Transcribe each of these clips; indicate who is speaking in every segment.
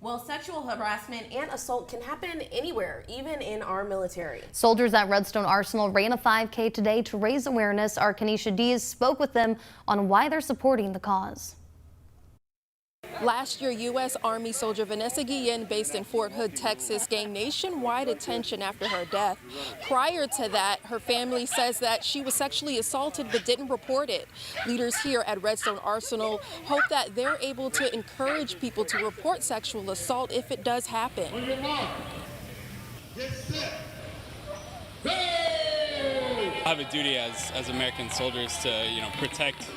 Speaker 1: Well, sexual harassment and assault can happen anywhere, even in our military.
Speaker 2: Soldiers at Redstone Arsenal ran a 5K today to raise awareness. Our Kenesha Dees spoke with them on why they're supporting the cause.
Speaker 3: Last year, U.S. Army soldier Vanessa Guillen, based in Fort Hood, Texas, gained nationwide attention after her death. Prior to that, her family says that she was sexually assaulted but didn't report it. Leaders here at Redstone Arsenal hope that they're able to encourage people to report sexual assault if it does happen.
Speaker 4: I have a duty as American soldiers to, protect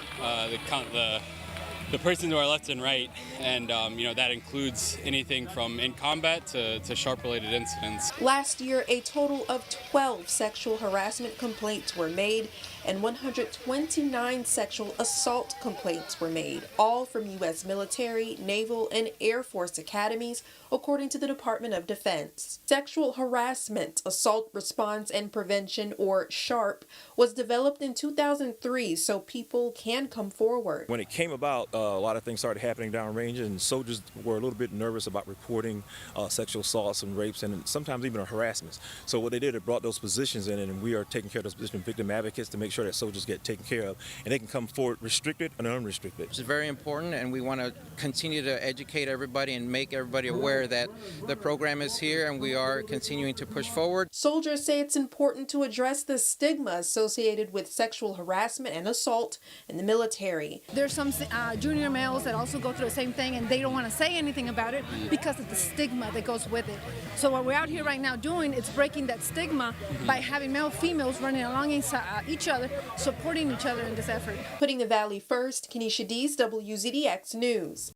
Speaker 4: the person to our left and right, and that includes anything from in combat to sharp-related incidents.
Speaker 3: Last year, a total of 12 sexual harassment complaints were made and 129 sexual assault complaints were made, all from U.S. military, naval, and Air Force academies, according to the Department of Defense. Sexual harassment, assault response and prevention, or SHARP, was developed in 2003 so people can come forward.
Speaker 5: When it came about, a lot of things started happening downrange, and soldiers were a little bit nervous about reporting sexual assaults and rapes and sometimes even harassments. So what they did, it brought those positions in, and we are taking care of those positions, victim advocates, to make sure that soldiers get taken care of and they can come forward restricted and unrestricted.
Speaker 6: It's very important, and we want to continue to educate everybody and make everybody aware that the program is here and we are continuing to push forward.
Speaker 3: Soldiers say it's important to address the stigma associated with sexual harassment and assault in the military.
Speaker 7: There's some junior males that also go through the same thing, and they don't want to say anything about it because of the stigma that goes with it. So what we're out here right now doing is breaking that stigma by having male females running along each other, supporting each other in this effort.
Speaker 3: Putting the Valley first, Kenesha Dees, WZDX News.